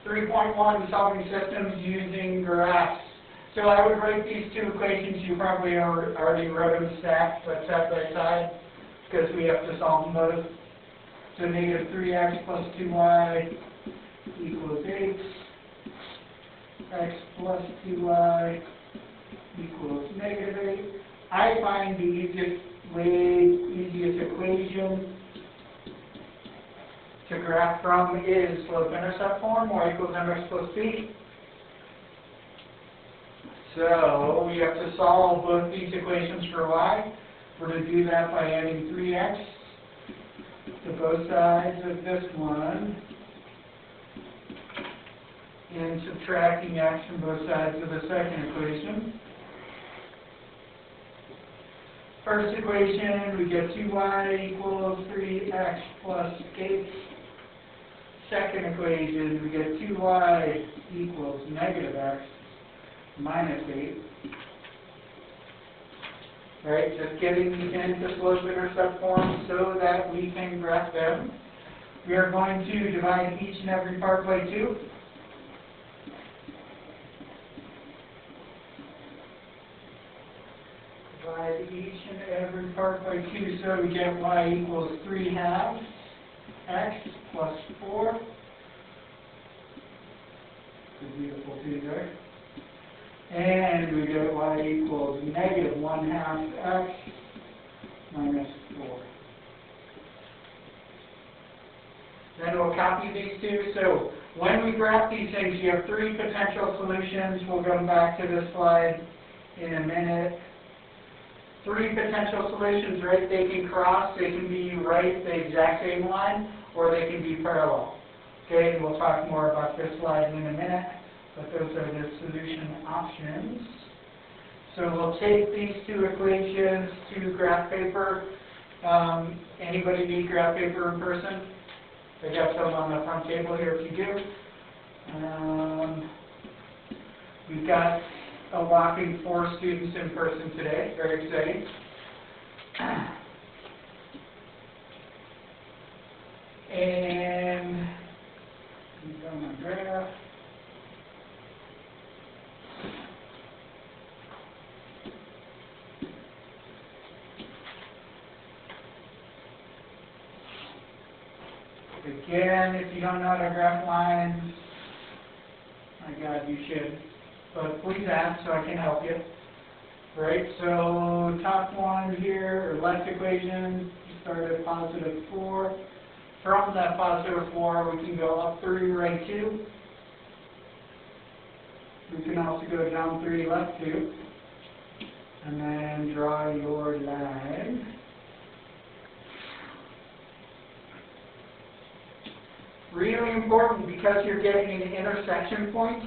3.1, solving systems using graphs. So I would write these two equations. You probably already wrote them stacked, but side by side, because we have to solve them both. So negative 3x plus 2y equals 8. X plus 2y equals negative 8. I find the easiest equation to graph from is slope-intercept form, y equals mx plus b. So we have to solve both these equations for y. We're going to do that by adding 3x to both sides of this one and subtracting x from both sides of the second equation. First equation, we get 2y equals 3x plus 8. Second equation, we get 2y equals negative x minus 8. Right, just getting these into slope-intercept form so that we can graph them. We are going to divide each and every part by 2. Divide each and every part by 2, so we get y equals 3/2 x plus 4. Good, beautiful 2 there. And we get y equals negative 1/2 x minus 4. Then we'll copy these two. So when we graph these things, you have 3 potential solutions. We'll go back to this slide in a minute. 3 potential solutions, right? They can cross, they can be right the exact same line, or they can be parallel. Okay, and we'll talk more about this slide in a minute, but those are the solution options. So we'll take these 2 equations to graph paper. Anybody need graph paper in person? I got some on the front table here if you do. We've got a whopping 4 students in person today. Very exciting. And we've got my graph. Again, if you don't know how to graph lines, my God, you should. But please ask so I can help you. Right, so top one here, or left equation, you start at positive 4. From that positive 4, we can go up 3, right 2. We can also go down 3, left 2. And then draw your line. Really important because you're getting an intersection point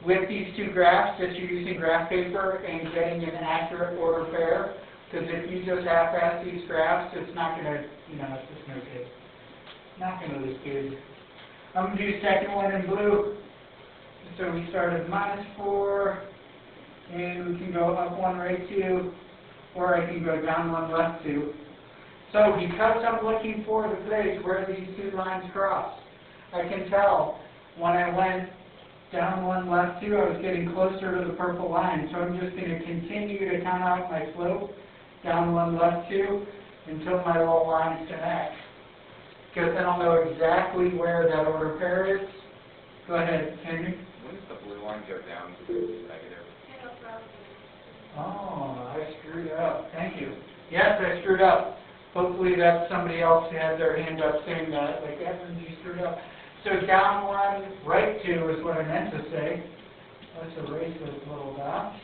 with these 2 graphs that you're using graph paper and getting an accurate order pair. Because if you just half-ass these graphs, it's not going to, it's just no good. Not going to look good. I'm going to do second one in blue. So we start at minus 4, and we can go up 1, right 2, or I can go down 1, left 2. So because I'm looking for the place where these 2 lines cross, I can tell when I went down 1, left 2, I was getting closer to the purple line. So I'm just going to continue to count out my slope, down 1, left 2, until my little lines connect. Because then I'll know exactly where that order pair is. Go ahead, Henry. When does the blue line go down to negative? Oh, I screwed up. Thank you. Yes, I screwed up. Hopefully that's somebody else who had their hand up saying that. Like, Evan, you screwed up. So down 1, right 2 is what I meant to say. Let's erase those little dots.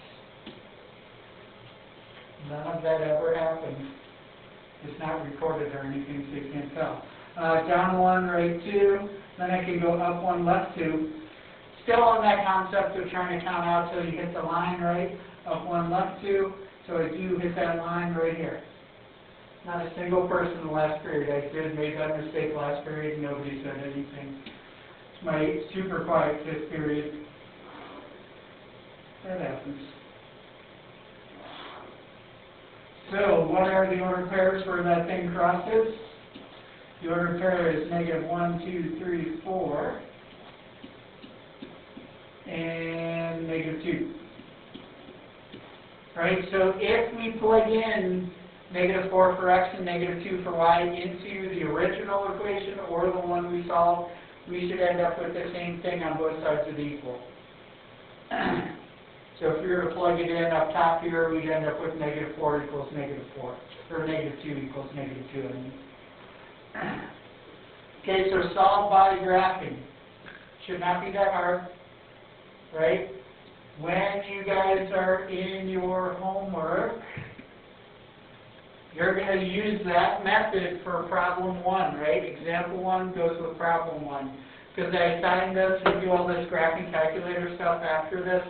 None of that ever happened. It's not recorded or anything, so you can't tell. Down 1, right 2. Then I can go up 1, left 2. Still on that concept of trying to count out till you hit the line, right? Up 1, left 2. So I do hit that line right here. Not a single person in the last period. I made that mistake last period. Nobody said anything. It's my super quiet 5th period. That happens. So what are the order pairs where that thing crosses? The order pair is negative 1, 2, 3, 4. right? So if we plug in -4 for x and -2 for y into the original equation or the one we solved, we should end up with the same thing on both sides of the equal. So if we were to plug it in up top here, we'd end up with -4 equals -4, or -2 equals -2, I mean. Okay, so solve by graphing. Should not be that hard, right? When you guys are in your homework, you're going to use that method for problem 1, right? Example 1 goes with problem 1. Because I assigned us to do all this graphing calculator stuff after this,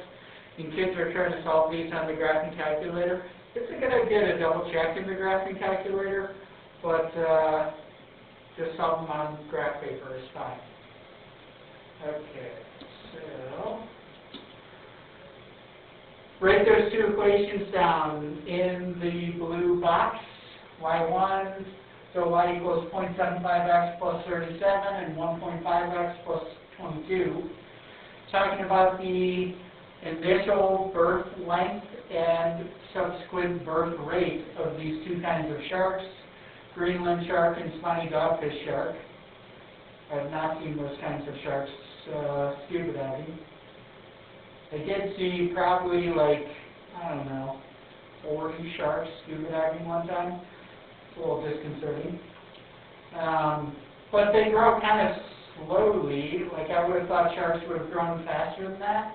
and kids are trying to solve these on the graphing calculator. It's a good idea to double check in the graphing calculator, but just solve them on graph paper is fine. Okay, so write those two equations down in the blue box. y1, so y equals 0.75x plus 37 and 1.5x plus 22. Talking about the initial birth length and subsequent birth rate of these two kinds of sharks, Greenland shark and spiny dogfish shark. I have not seen those kinds of sharks scuba diving. I did see probably like, I don't know, 40 sharks scuba diving one time. It's a little disconcerting. But they grow kind of slowly. Like I would have thought sharks would have grown faster than that.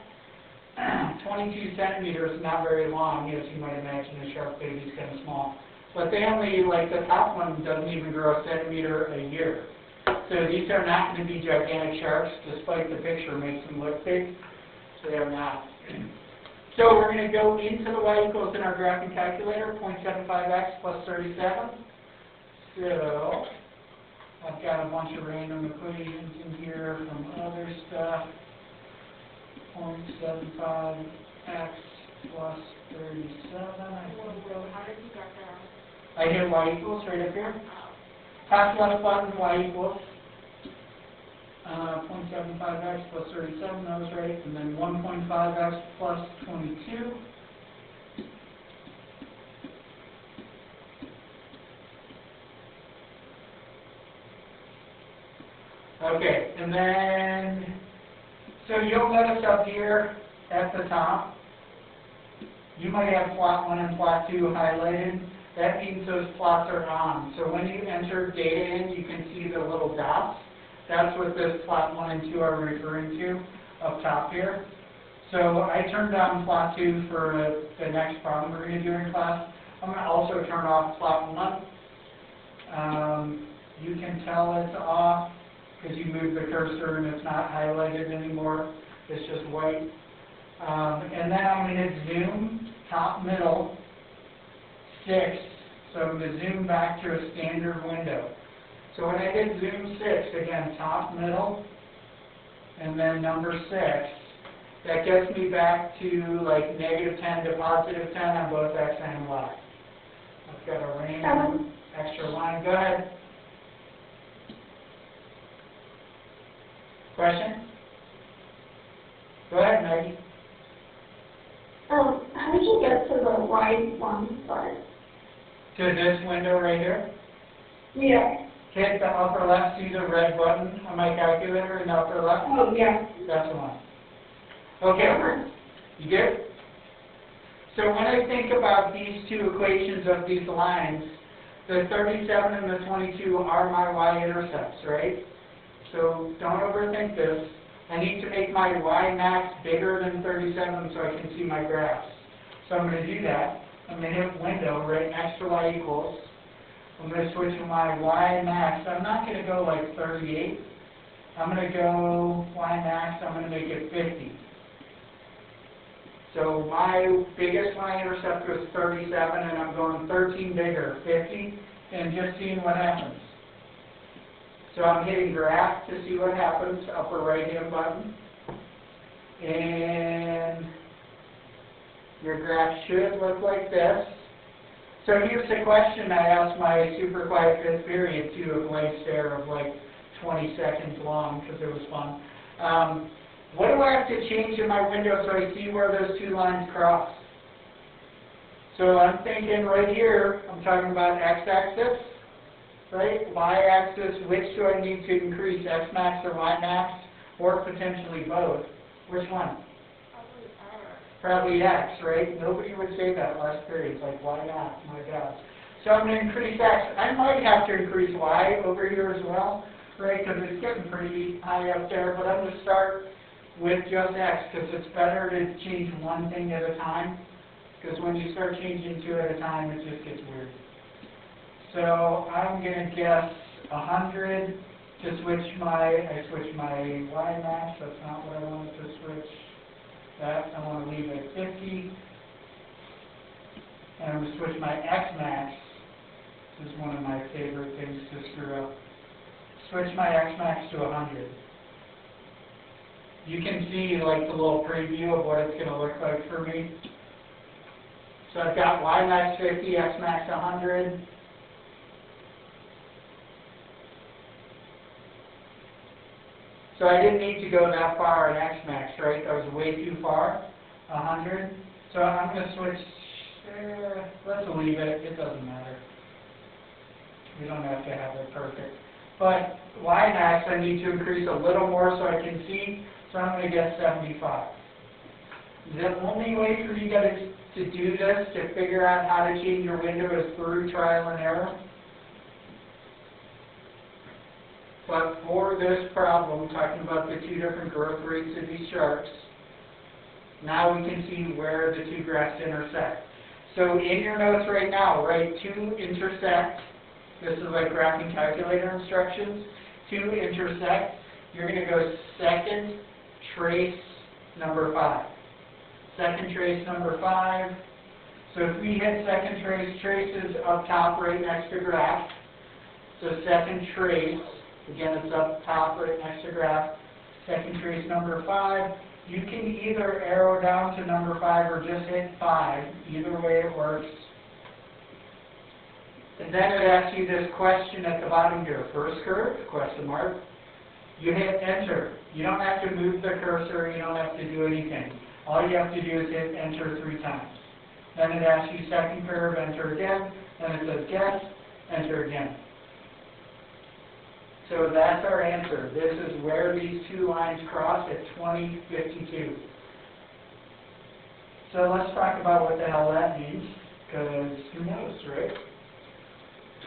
22 centimeters is not very long, as you might imagine. A shark baby's kind of small. But they only, like the top one doesn't even grow a centimeter a year. So these are not going to be gigantic sharks, despite the picture makes them look big. So they're not. So we're going to go into the y equals in our graphing calculator, 0.75x plus 37. So I've got a bunch of random equations in here from other stuff. 0.75x plus 37. How did you get there? I hit y equals right up here. Top left button, y equals 0.75x plus 37, that was right, and then 1.5x plus 22. Okay, and then, so you'll notice up here at the top, you might have plot 1 and plot 2 highlighted. That means those plots are on. So when you enter data in, you can see the little dots. That's what this plot 1 and 2 are referring to up top here. So I turned on plot 2 for the next problem we're going to do in class. I'm going to also turn off plot 1. You can tell it's off because you move the cursor and it's not highlighted anymore. It's just white. And then I'm going to zoom top middle 6. So I'm going to zoom back to a standard window. So when I hit zoom 6, again, top, middle, and then number 6, that gets me back to like -10 to +10 on both x and y. I've got a random extra line. Go ahead. Question? Go ahead, Maggie. How did you get to the right one side? To this window right here. Yeah. Hit the upper left, see the red button on my calculator in the upper left? Oh, yeah. That's the one. Okay. You good? So when I think about these two equations of these lines, the 37 and the 22 are my y-intercepts, right? So don't overthink this. I need to make my y max bigger than 37 so I can see my graphs. So I'm going to do that. I'm going to hit window right next to y equals. I'm going to switch to my y max. I'm not going to go like 38. I'm going to go y max. I'm going to make it 50. So my biggest y-intercept was 37, and I'm going 13 bigger, 50, and just seeing what happens. So I'm hitting graph to see what happens, upper right-hand button. And your graph should look like this. So here's the question I asked my super quiet fifth period to a blank stare of like 20 seconds long because it was fun. What do I have to change in my window so I see where those two lines cross? So I'm thinking right here, I'm talking about x-axis, right? Y-axis, which do I need to increase, x-max or y-max, or potentially both? Which one? Probably x, right? Nobody would say that last period. It's like, why not? My God. So I'm going to increase x. I might have to increase y over here as well, right? Because it's getting pretty high up there. But I'm going to start with just x because it's better to change one thing at a time. Because when you start changing two at a time, it just gets weird. So I'm going to guess 100 to switch I switch my y-max. That's not what I wanted to switch. That I want to leave at 50. And I'm going to switch my x-max. This is one of my favorite things to screw up. Switch my x-max to 100. You can see like the little preview of what it's going to look like for me. So I've got y-max 50, x-max 100. So I didn't need to go that far in x-max, right? That was way too far, 100. So I'm going to switch, let's leave it, it doesn't matter. We don't have to have it perfect. But y-max I need to increase a little more so I can see, so I'm going to get 75. The only way for you guys to do this, to figure out how to change your window is through trial and error. But for this problem, talking about the two different growth rates of these charts, now we can see where the two graphs intersect. So in your notes right now, write to intersect. This is like graphing calculator instructions. To intersect, you're going to go second trace number 5. Second trace number 5. So if we hit second trace, trace is up top right next to graph. So second trace, again it's up top right next to graph. Second trace number 5. You can either arrow down to number 5 or just hit 5. Either way it works. And then it asks you this question at the bottom here. First curve, question mark. You hit enter. You don't have to move the cursor. You don't have to do anything. All you have to do is hit enter 3 times. Then it asks you second curve, enter again. Then it says guess, enter again. So that's our answer. This is where these two lines cross at 2052. So let's talk about what the hell that means, because who knows, right?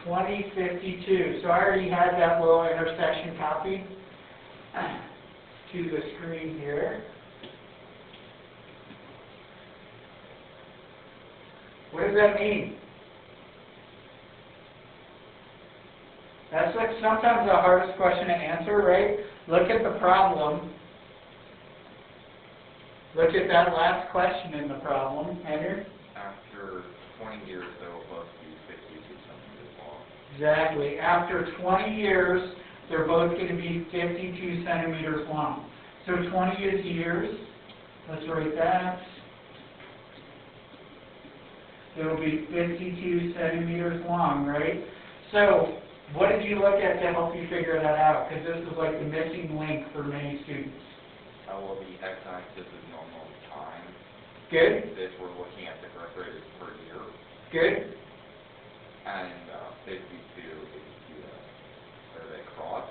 2052. So I already had that little intersection copied to the screen here. What does that mean? That's like sometimes the hardest question to answer, right? Look at the problem. Look at that last question in the problem. Andrew? After 20 years, they will both be 52 centimeters long. Exactly. After 20 years, they're both going to be 52 centimeters long. So 20 is years. Let's write that. It will be 52 centimeters long, right? So what did you look at to help you figure that out? Because this is like the missing link for many students. Well, the x-axis is normal time. Good. This we're looking at the growth rate is per year. Good. And 52 is where they cross.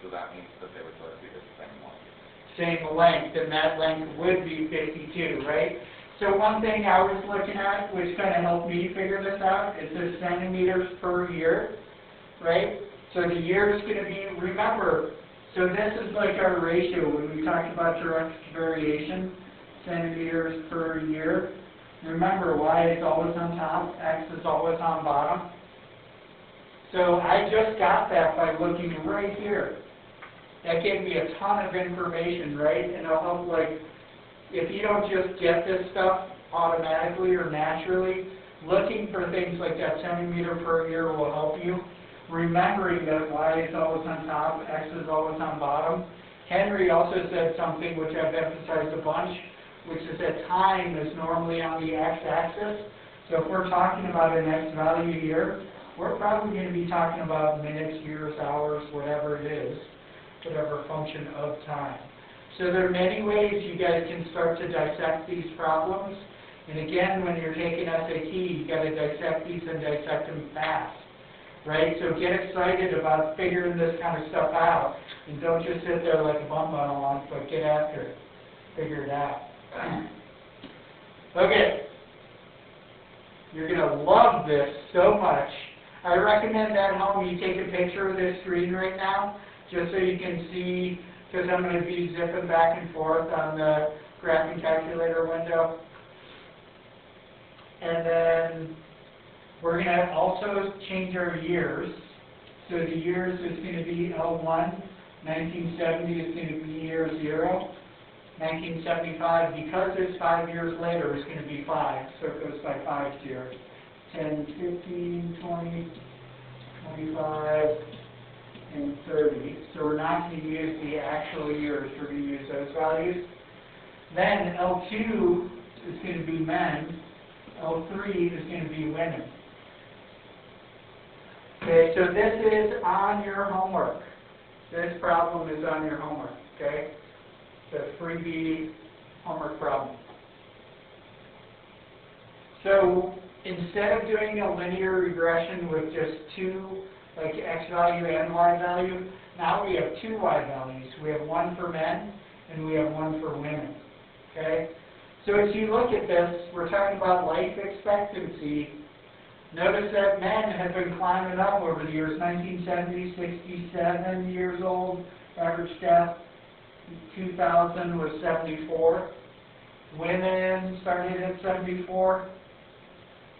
So that means that they would both be the same length. Same length, and that length would be 52, right? So one thing I was looking at, which kind of helped me figure this out, is the centimeters per year, right? So the year is going to be, remember, so this is like our ratio when we talked about direct variation, centimeters per year. Remember, y is always on top, x is always on bottom. So I just got that by looking right here. That gave me a ton of information, right? And it'll help, like, if you don't just get this stuff automatically or naturally, looking for things like that centimeter per year will help you. Remembering that y is always on top, x is always on bottom. Henry also said something which I've emphasized a bunch, which is that time is normally on the x-axis. So if we're talking about an x value here, we're probably going to be talking about minutes, years, hours, whatever it is, whatever function of time. So there are many ways you guys can start to dissect these problems. And again, when you're taking SAT, you got to dissect these and dissect them fast, right? So get excited about figuring this kind of stuff out, and don't just sit there like a bum on a lunch, but get after it. Figure it out. Okay. You're going to love this so much. I recommend at home you take a picture of this screen right now, just so you can see, because I'm going to be zipping back and forth on the graphing calculator window. And then we're going to also change our years. So the years is going to be L1, 1970 is going to be year 0, 1975, because it's 5 years later, is going to be 5, so it goes by 5s here. 10, 15, 20, 25, and 30. So we're not going to use the actual years, we're going to use those values. Then L2 is going to be men, L3 is going to be women. Okay, so this is on your homework. This problem is on your homework, okay? The freebie homework problem. So instead of doing a linear regression with just two, like x value and y value, now we have two y values. We have one for men and we have one for women. Okay? So as you look at this, we're talking about life expectancy. Notice that men have been climbing up over the years. 1970, 67 years old, average death. 2000 was 74. Women started at 74,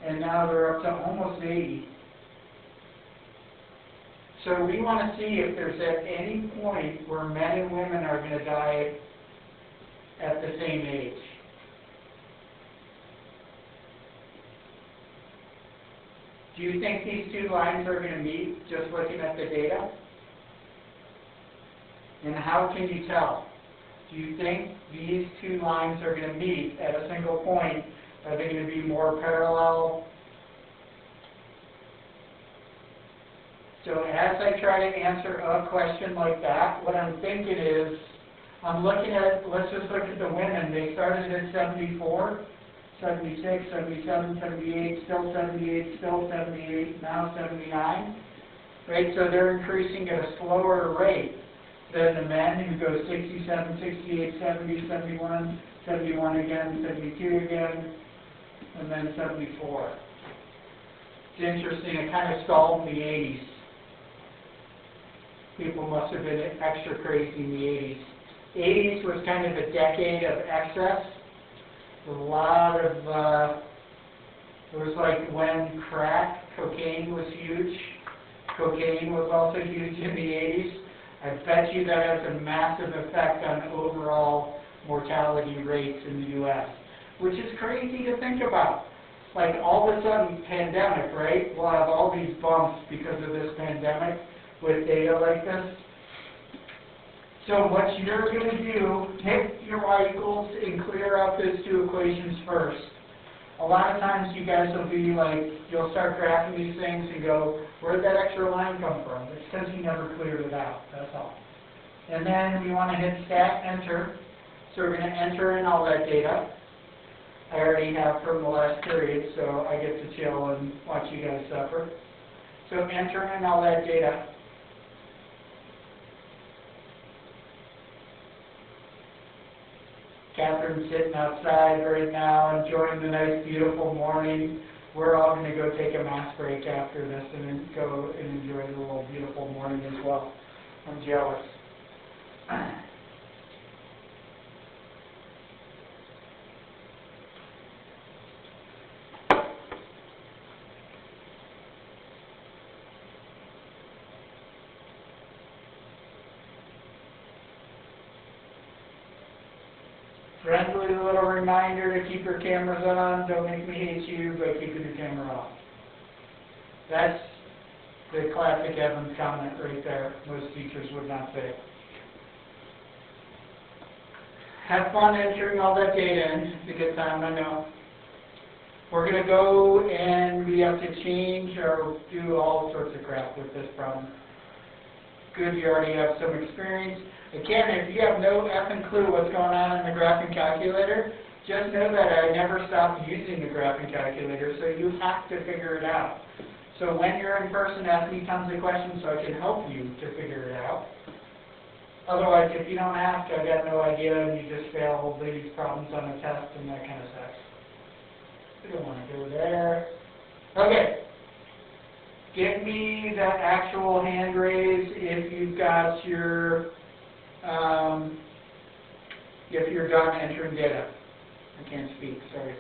and now they're up to almost 80. So we want to see if there's at any point where men and women are going to die at the same age. Do you think these two lines are going to meet just looking at the data? And how can you tell? Do you think these two lines are going to meet at a single point? Are they going to be more parallel? So as I try to answer a question like that, what I'm thinking is, I'm looking at, let's just look at the women. They started at 74, 76, 77, 78, still 78, still 78, now 79. Right? So they're increasing at a slower rate than the men who go 67, 68, 70, 71, 71 again, 72 again, and then 74. It's interesting, it kind of stalled in the 80s. People must have been extra crazy in the 80s. 80s was kind of a decade of excess. A lot of, it was like when crack, cocaine was huge. Cocaine was also huge in the 80s. I bet you that has a massive effect on overall mortality rates in the U.S., which is crazy to think about. Like all of a sudden, pandemic, right? We'll have all these bumps because of this pandemic with data like this. So what you're going to do, take your y equals and clear out those two equations first. A lot of times you guys will be like, you'll start graphing these things and go, where'd that extra line come from? It's because you never cleared it out, that's all. And then we want to hit stat enter. So we're going to enter in all that data. I already have from the last period, so I get to chill and watch you guys suffer. So enter in all that data. Catherine's sitting outside right now, enjoying the nice, beautiful morning. We're all going to go take a mass break after this and then go and enjoy the little beautiful morning as well. I'm jealous. Friendly little reminder to keep your cameras on. Don't make me hate you by keeping your camera off. That's the classic Evans comment right there. Most teachers would not say. Have fun entering all that data in. It's a good time, I know. We're going to go and we have to change or do all sorts of crap with this problem. Good, you already have some experience. Again, if you have no effing clue what's going on in the graphing calculator, just know that I never stopped using the graphing calculator, so you have to figure it out. So when you're in person, ask me tons of questions so I can help you to figure it out. Otherwise, if you don't ask, I got no idea, and you just fail all these problems on a test, and that kind of sucks. We don't want to go there. Okay. Give me the actual hand raise if you've got your, if you're done entering data. I can't speak, sorry.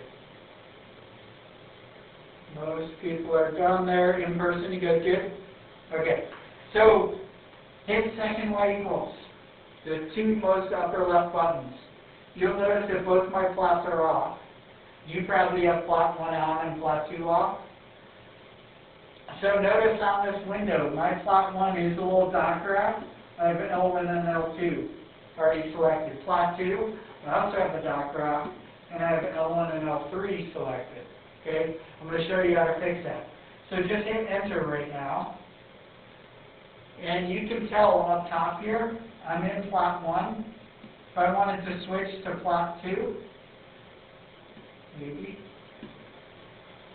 Most people are done there. In person, you guys good? Okay. So, hit second Y equals. The two most upper left buttons. You'll notice that both my plots are off. You probably have plot 1 on and plot 2 off. So notice on this window, my plot 1 is a little dot graph. I have an L1 and an L2 already selected. Plot 2, I also have a dot graph, and I have an L1 and L3 selected. Okay? I'm going to show you how to fix that. So just hit enter right now. And you can tell up top here, I'm in plot 1. If I wanted to switch to plot 2, maybe.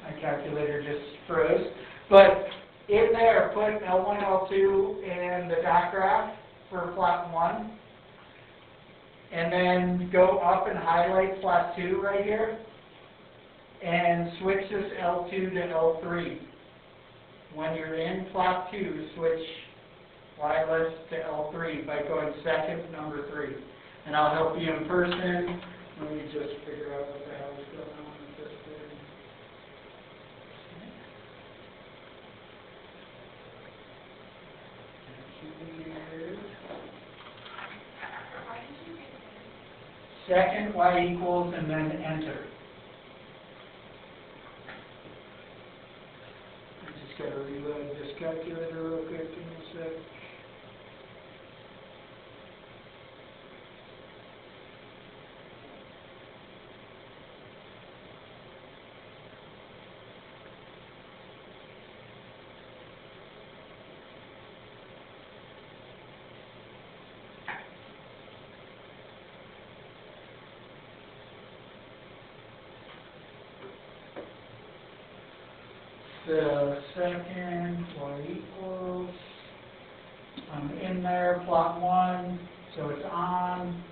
My calculator just froze. But in there, put L1, L2 and the dot graph for plot 1. And then go up and highlight plot 2 right here. And switch this L2 to L3. When you're in plot 2, switch Y list to L3 by going second, number 3. And I'll help you in person. Let me just figure out what the hell is going on with this thing. Second Y equals and then enter. I just got to reload this calculator real quick. Give me a sec. The second Y equals, I'm in there, plot 1, so it's on.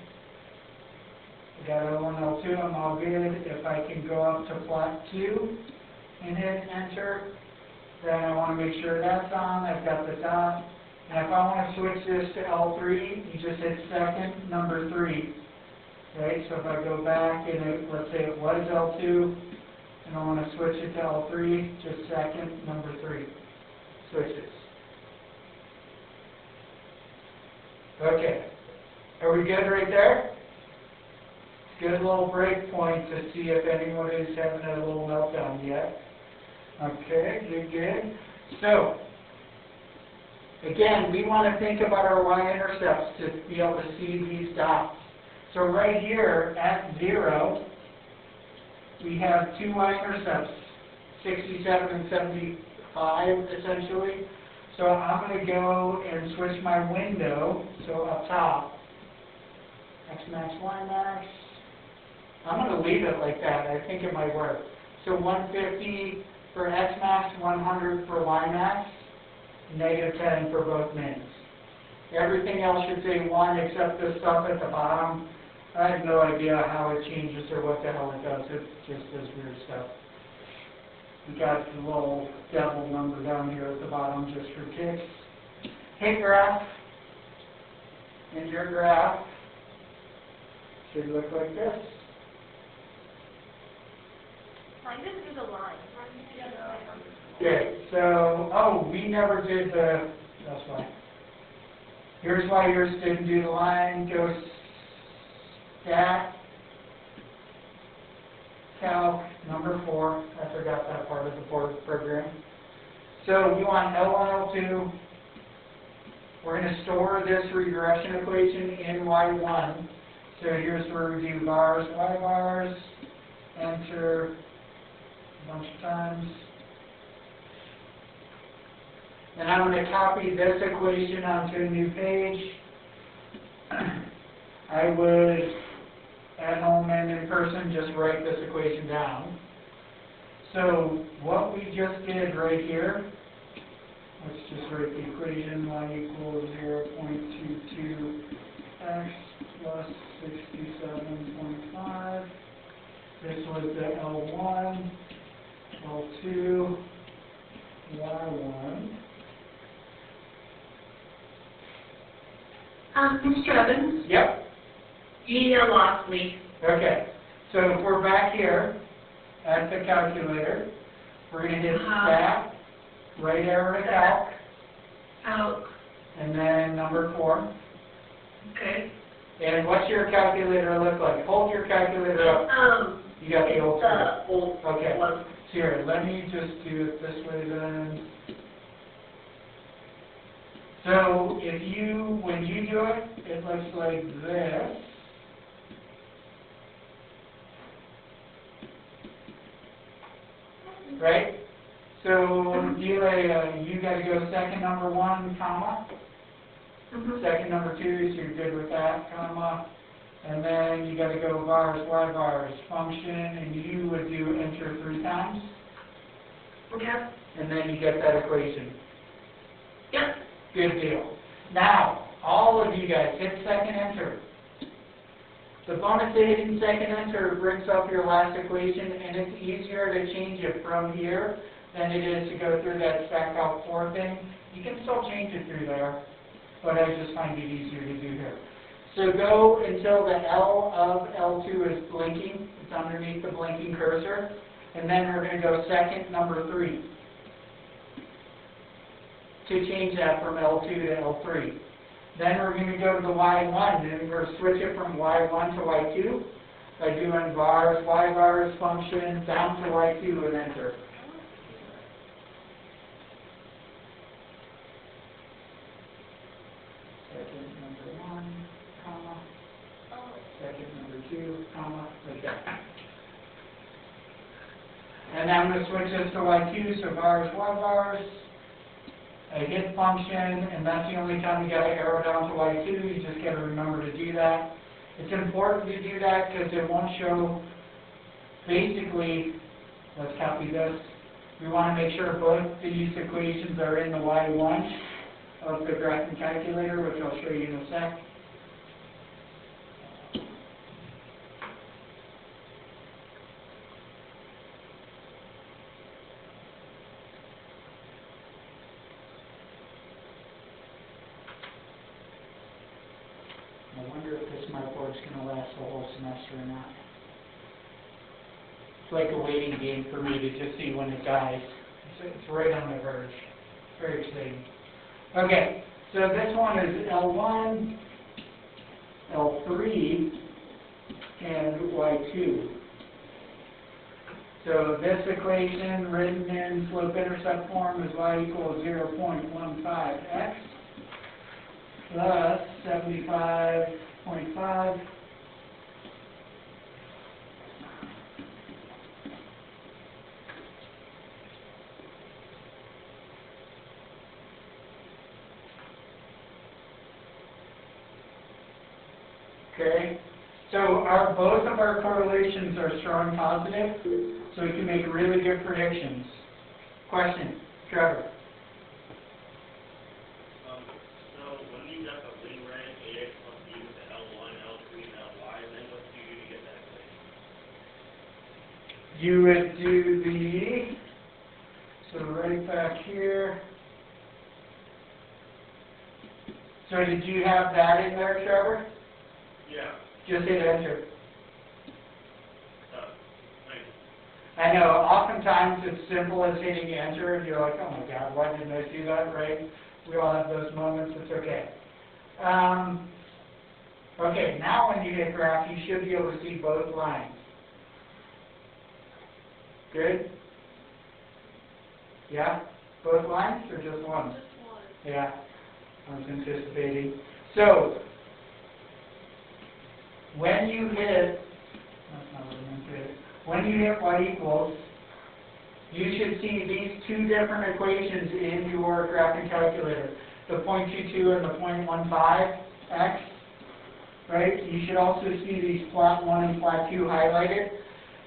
I got L1, L2, I'm all good. If I can go up to plot 2 and hit enter, then I want to make sure that's on. I've got the dot. And if I want to switch this to L3, you just hit second, number 3. Right, so if I go back and let's say it was L2, and I want to switch it to L3, just second, number 3. Switches. Okay. Are we good right there? Good little break point to see if anyone is having a little meltdown yet. Okay, good. So, again, we want to think about our y-intercepts to be able to see these dots. So right here at 0, we have two y-intercepts, 67 and 75 essentially. So I'm going to go and switch my window, so up top, x max, y max. I'm going to leave it like that. I think it might work. So 150 for x max, 100 for y max, -10 for both mins. Everything else should say 1 except this stuff at the bottom. I have no idea how it changes or what the hell it does. It just does weird stuff. We got the little devil number down here at the bottom just for kicks. Hit graph. And your graph should look like this. Mine doesn't do the line. Okay, so, oh, we never did the, that's why. Here's why yours didn't do the line. Go stat, calc, number 4. I forgot that part of the program. So we want L1, L2. We're going to store this regression equation in Y1. So here's where we do bars, Y bars, enter a bunch of times. And I'm going to copy this equation onto a new page. I would at home and in person, just write this equation down. So what we just did right here, let's just write the equation, y equals 0.22x plus 67.5. This was the L1, L2, Y1. Mr. Evans, Yep. you lost me. Okay. So if we're back here at the calculator, we're going to hit stat, right arrow to calc, Out. and then number 4. Okay. And what's your calculator look like? Hold your calculator up. You got the old It's old Okay. one. Here, let me just do it this way then. So if you, when you do it, it looks like this. Right? So you got to go second number 1, comma. Second number 2, so you're good with that, comma. And then you got to go vars, y vars, function, and you would do enter 3 times. Okay. And then you get that equation. Yep. Good deal. Now, all of you guys, hit second enter. The bonus of hitting second enter brings up your last equation, and it's easier to change it from here than it is to go through that stack out 4 thing. You can still change it through there, but I just find it easier to do here. So go until the L of L2 is blinking. It's underneath the blinking cursor. And then we're going to go second number 3 to change that from L2 to L3. Then we're going to go to the Y1, and we're going to switch it from Y1 to Y2 by doing vars, Y vars function, down to Y2 and enter. Second number 1, comma, second number 2, comma, like that. And now I'm going to switch this to Y2, so vars, Y vars. I hit function, and that's the only time you got to arrow down to Y2. You just got to remember to do that. It's important to do that because it won't show, basically, let's copy this. We want to make sure both these equations are in the Y1 of the graphing calculator, which I'll show you in a sec. I wonder if this smartboard's going to last the whole semester or not. It's like a waiting game for me to just see when it dies. It's right on the verge. Very exciting. Okay, so this one is L1, L3, and Y2. So this equation written in slope-intercept form is y equals 0.15x plus 75.5 Okay, so both of our correlations are strong positive, so we can make really good predictions. Question, Trevor. So when you got the wing rate AX plus B with the L1, L3, and Ly, then what do you do to get that equation? You would do so right back here. So did you have that in there, Trevor? Yeah. Just hit enter. Thanks. I know, oftentimes it's simple as hitting enter, and you're like, oh my God, why didn't I see that, right? We all have those moments, it's okay. Okay, now when you hit graph, you should be able to see both lines. Good? Yeah? Both lines, or just one? Just one. Yeah, I was anticipating. So, when you hit, that's not what I meant to hit. When you hit y equals, you should see these two different equations in your graphing calculator. The 0.22 and the 0.15x. right? You should also see these plot 1 and plot 2 highlighted.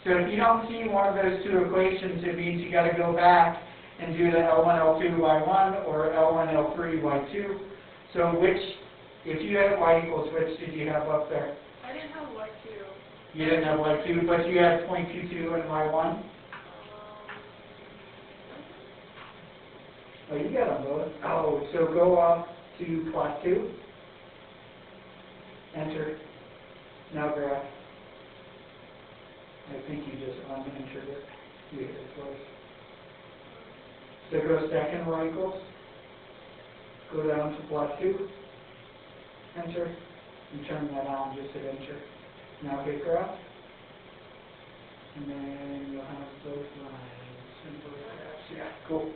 So if you don't see one of those two equations, it means you got to go back and do the L1, L2, Y1 or L1, L3, Y2. So which, if you had y equals, which did you have up there? I didn't have Y2. You didn't have Y2, but you had 0.22 and Y1? Oh, you got them both. Oh, so go up to plot 2. Enter. Now graph. I think you just unentered it. You hit it twice. So go second y equals. Go down to plot 2. Enter. And turn that on, just hit enter. Now hit graph. And then you'll have both lines. Simple graphs. Yeah, cool.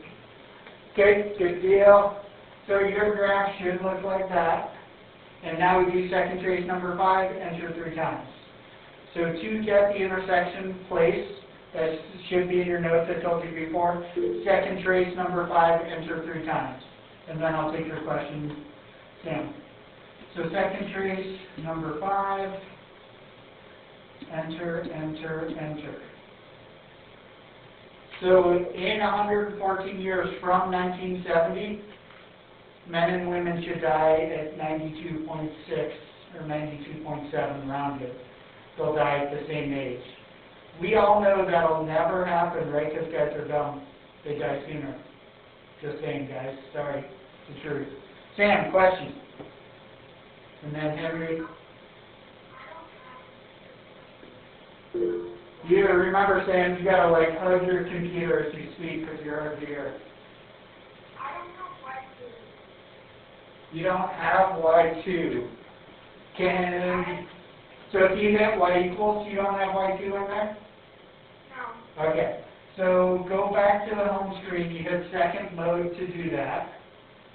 Okay, good deal. So your graph should look like that. And now we do second trace number 5, enter 3 times. So to get the intersection place, that should be in your notes I told you before, second trace number 5, enter 3 times. And then I'll take your question, Sam. So second trace number 5, enter, enter, enter. So in 114 years from 1970, men and women should die at 92.6 or 92.7 rounded. They'll die at the same age. We all know that'll never happen, right? Because guys are dumb. They die sooner. Just saying, guys. Sorry. It's the truth. Sam, question. And then Henry. You remember, Sam, you gotta like hug your computer as you speak because you're hard to hear. You don't have Y2. So if you hit Y equals, you don't have Y2 in there? No. Okay. So go back to the home screen. You hit second mode to do that.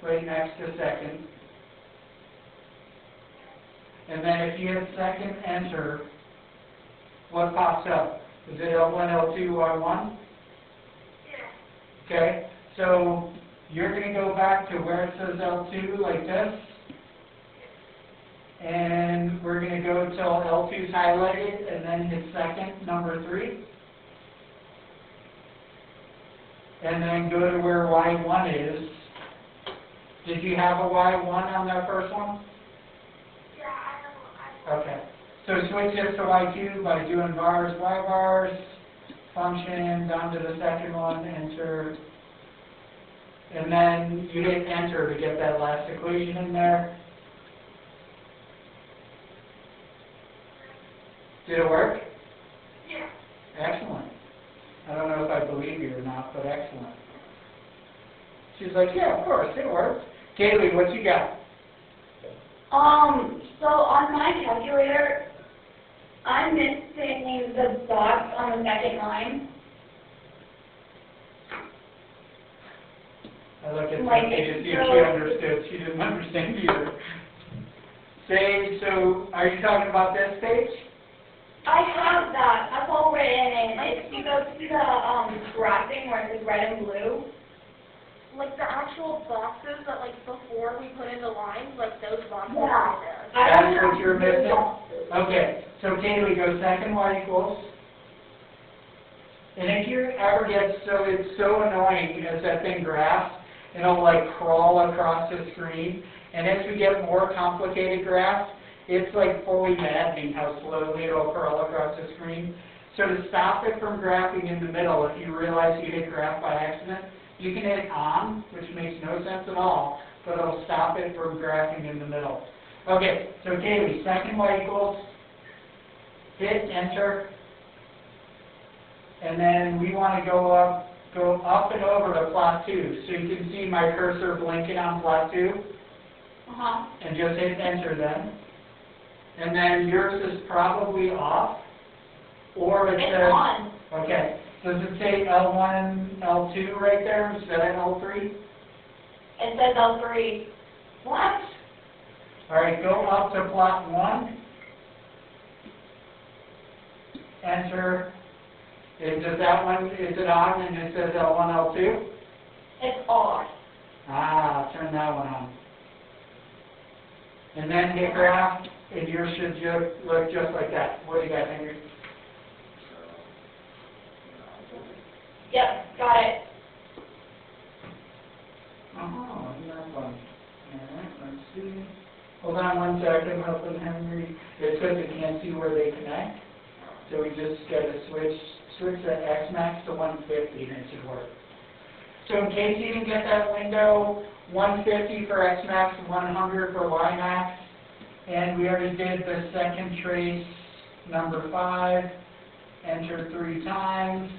Right next to second. And then if you hit second enter, what pops up? Is it L1, L2, Y1? Yeah. Okay. So you're going to go back to where it says L2 like this. And we're going to go till L2 is highlighted and then hit second, number 3. And then go to where Y1 is. Did you have a Y1 on that first one? Yeah, I have. Okay. So switch this to Y2 by doing bars, Y bars, function, down to the second one, enter. And then you hit enter to get that last equation in there. Did it work? Yeah. Excellent. I don't know if I believe you or not, but excellent. She's like, yeah, of course, it worked. Kaylee, what you got? So on my calculator, I'm missing the box on the second line. I look at Like, Cynthia to see if she understood. She didn't understand either. Say, so are you talking about this page? I have that. That's all written in. If you go to the graphing where it says red and blue, Like the actual boxes that like before we put in the lines, like those boxes Yeah. are in there. That's what you're missing? Okay, so Kaylee, go second Y equals. And if you ever get so, it's so annoying as that thing graphs, it'll like crawl across the screen. And as we get more complicated graphs, it's like fully maddening how slowly it'll crawl across the screen. So to stop it from graphing in the middle, if you realize you hit graph by accident, you can hit on, which makes no sense at all, but it'll stop it from graphing in the middle. Okay, so Kaylee, second Y equals, hit enter, and then we want to go up and over to plot 2. So you can see my cursor blinking on plot 2, and just hit enter then. And then yours is probably off, or it it's says, on. okay, does it say L1, L2 right there instead of L3? It says L3. What? All right, go up to plot 1, enter. Does that one, is it on and it says L1, L2? It's off. Ah, turn that one on. And then hit graph, And yours should look just like that. What do you got, Henry? Yep, got it. Oh, isn't that fun? Alright, let's see. Hold on one second, helping Henry. It says you can't see where they connect. So we just gotta switch the X max to 150 and it should work. So in case you didn't get that window, 150 for X max, 100 for Y max. And we already did the second trace, number 5, enter 3 times.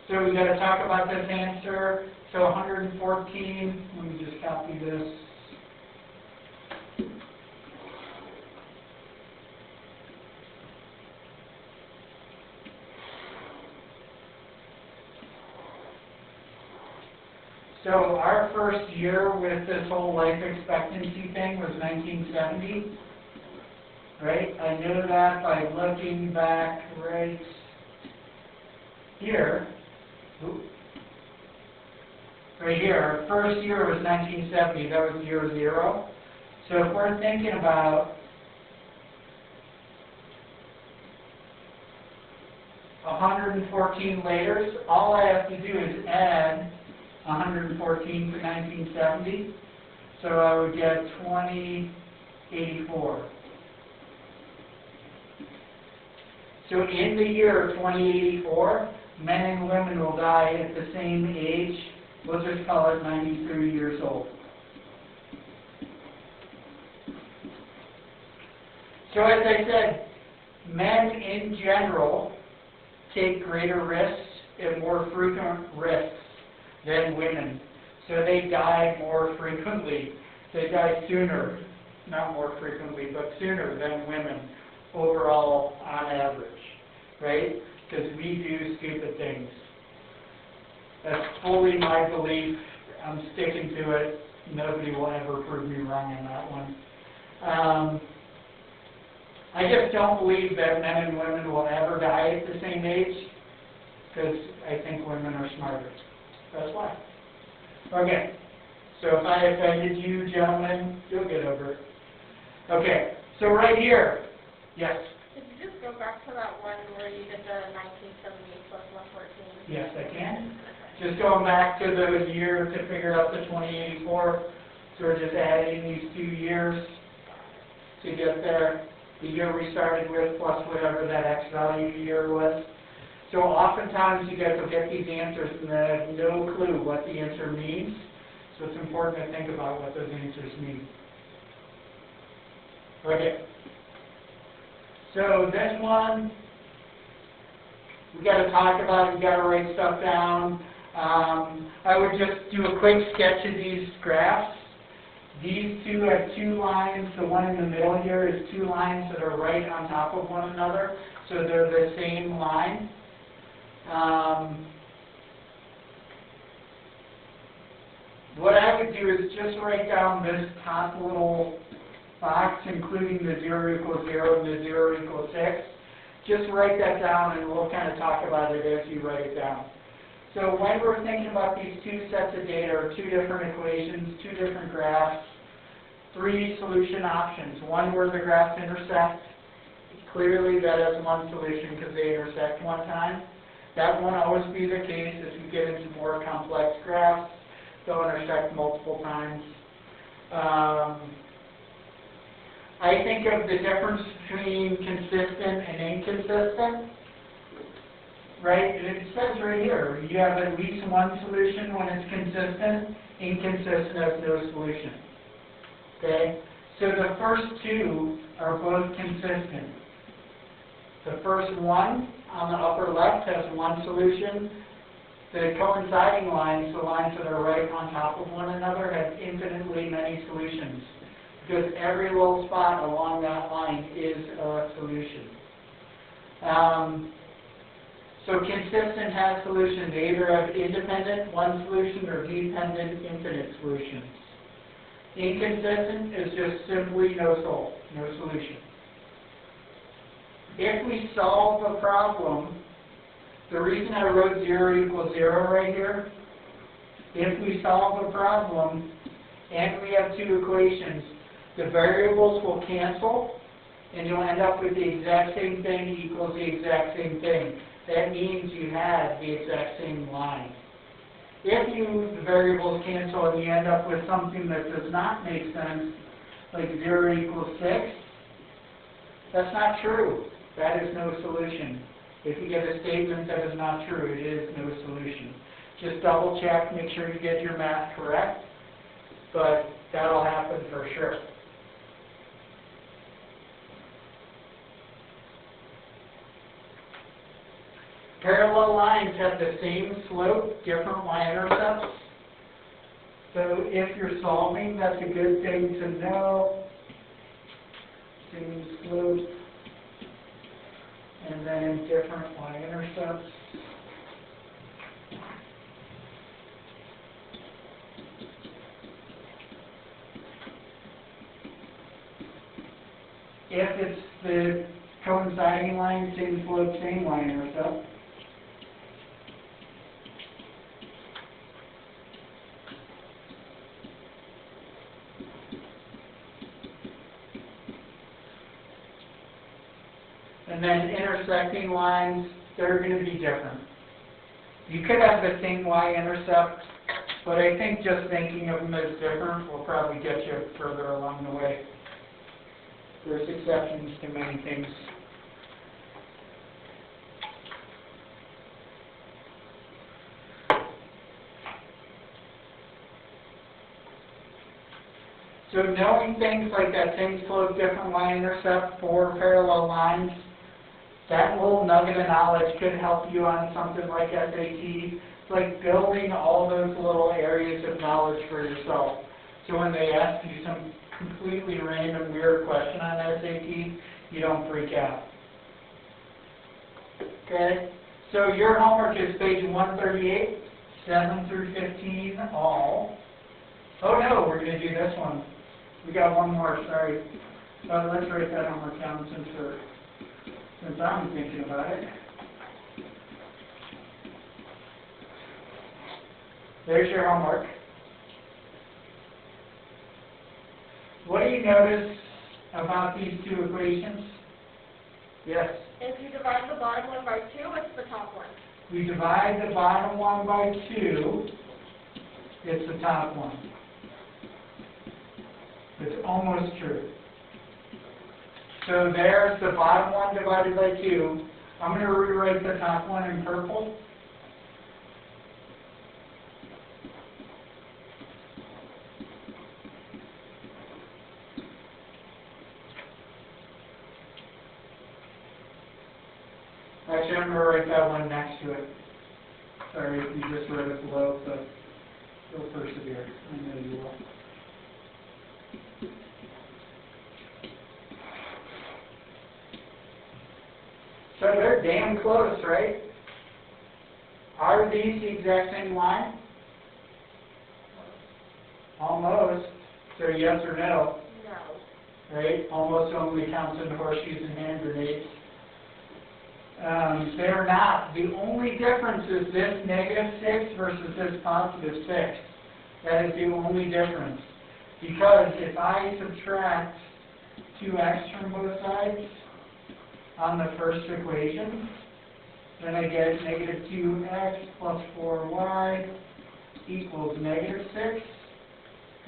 So we gotta talk about this answer. So 114, let me just copy this. So our first year with this whole life expectancy thing was 1970, right? I know that by looking back right here. Oops. Right here, our first year was 1970, that was year 0. So if we're thinking about $114 later, all I have to do is add 114 to 1970, so I would get 2084. So in the year 2084, men and women will die at the same age. We'll just call it 93 years old. So as I said, men in general take greater risks and more frequent risks than women. So they die more frequently. They die sooner, not more frequently, but sooner than women overall on average, right? Because we do stupid things. That's fully my belief. I'm sticking to it. Nobody will ever prove me wrong on that one. I just don't believe that men and women will ever die at the same age, because I think women are smarter. That's why. Okay, so if I offended you, gentlemen, you'll get over it. Okay, so right here, yes? Could you just go back to that one where you did the 1978 plus 114? Yes, I can. Just going back to the year to figure out the 2084, so we're just adding these 2 years to get there. The year we started with plus whatever that X value year was. So oftentimes you guys will get these answers and they have no clue what the answer means. So it's important to think about what those answers mean. Okay. So this one, we got to talk about, you got to write stuff down. I would just do a quick sketch of these graphs. These two have 2 lines. The one in the middle here is 2 lines that are right on top of one another. So they're the same line. What I would do is just write down this top little box, including the 0 equals 0 and the 0 equals 6. Just write that down and we'll kind of talk about it as you write it down. So when we're thinking about these 2 sets of data, or 2 different equations, 2 different graphs, 3 solution options. One where the graphs intersect. Clearly that has one solution because they intersect one time. That won't always be the case. As we get into more complex graphs, they'll intersect multiple times. I think of the difference between consistent and inconsistent. Right? It says right here, you have at least one solution when it's consistent. Inconsistent has no solution. Okay? So the first 2 are both consistent. The first one on the upper left has one solution. The coinciding lines, the lines that are right on top of one another, have infinitely many solutions. Because every little spot along that line is a solution. So consistent has solutions. They either have independent, one solution, or dependent, infinite solutions. Inconsistent is just simply no solution. If we solve a problem, the reason I wrote 0 equals 0 right here, if we solve a problem and we have 2 equations, the variables will cancel, and you'll end up with the exact same thing equals the exact same thing. That means you had the exact same line. If the variables cancel and you end up with something that does not make sense, like 0 equals 6, that's not true. That is no solution. If you get a statement that is not true, it is no solution. Just double check, make sure you get your math correct, but that'll happen for sure. Parallel lines have the same slope, different y-intercepts. So if you're solving, that's a good thing to know. Same slope, and then different y-intercepts. If it's the coinciding line, same slope, same y-intercept. And then intersecting lines, they're going to be different. You could have the same y-intercept, but I think just thinking of them as different will probably get you further along the way. There's exceptions to many things. So knowing things like that same slope, different y-intercept for parallel lines, that little nugget of knowledge could help you on something like SAT. It's like building all those little areas of knowledge for yourself. So when they ask you some completely random, weird question on SAT, you don't freak out. Okay? So your homework is page 138, 7 through 15, all. Oh no, we're going to do this one. We got one more, sorry. Let's write that homework down since I'm thinking about it. There's your homework. What do you notice about these two equations? Yes? If you divide the bottom one by 2, it's the top one. We divide the bottom one by 2, it's the top one. It's almost true. So there's the bottom one divided by 2. I'm going to rewrite the top one in purple. Actually, I'm going to write that one next to it. Sorry if you just wrote it below, but you'll persevere. I know you will. So they're damn close, right? Are these the exact same line? Almost. So yes or no? No. Right? Almost only counts in horseshoes and hand grenades. They're not. The only difference is this -6 versus this +6. That is the only difference. Because if I subtract 2x from both sides on the first equation, then I get -2x plus 4y equals -6.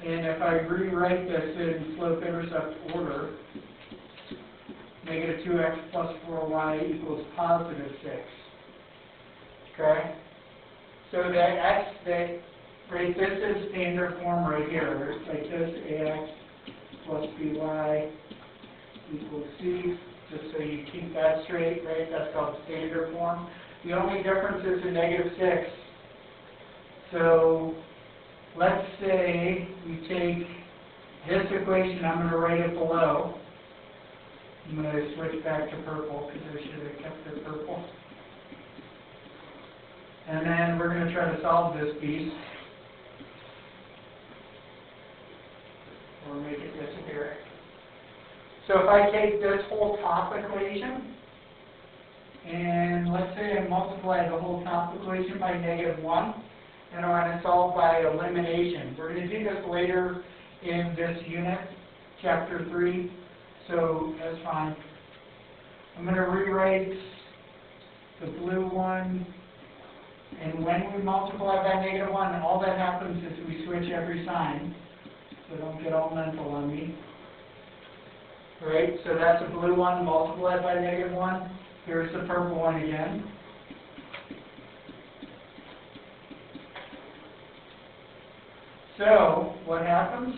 And if I rewrite this in slope-intercept order, -2x plus 4y equals +6. Okay? So right, this is standard form right here. It's like this, ax plus by equals c. Just so you keep that straight, right? That's called standard form. The only difference is the -6. So let's say we take this equation, I'm going to write it below. I'm going to switch back to purple because I should have kept it purple. And then we're going to try to solve this piece. Or make it disappear. So if I take this whole top equation, and let's say I multiply the whole top equation by -1, and I want to solve by elimination. We're going to do this later in this unit. chapter 3, so that's fine. I'm going to rewrite the blue one, and when we multiply by -1, all that happens is we switch every sign, so don't get all mental on me. Alright, so that's a blue one multiplied by -1. Here's the purple one again. So, what happens?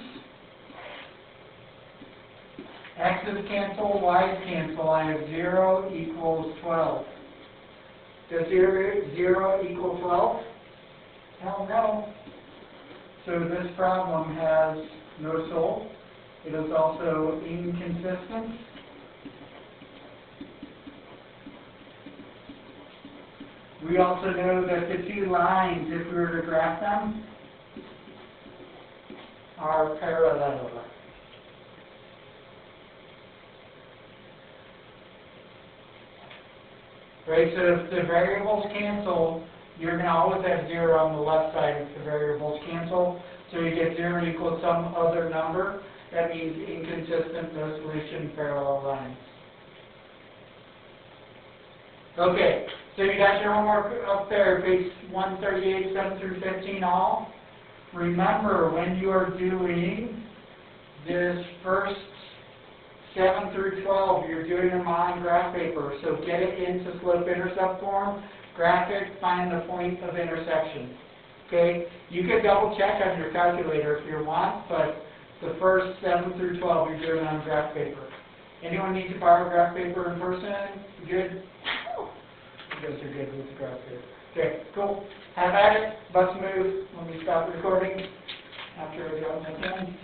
X's cancel, Y's cancel. I have 0 equals 12. Does 0 equal 12? Hell no. So this problem has no soul. It is also inconsistent. We also know that the two lines, if we were to graph them, are parallel. Right, so if the variables cancel, you're going to always have 0 on the left side if the variables cancel. So you get 0 equals some other number. That means inconsistent, no solution, parallel lines. Okay, so you got your homework up there, page 138, 7 through 15 all. Remember, when you are doing this first 7 through 12, you're doing them on graph paper, so get it into slope-intercept form, graph it, find the point of intersection. Okay? You can double check on your calculator if you want, but the first 7 through 12 you're doing on graph paper. Anyone need to borrow graph paper in person? Good? You guys are good with the graph paper. Okay, cool. Have at it. Let's move when we stop recording after I drop my pen.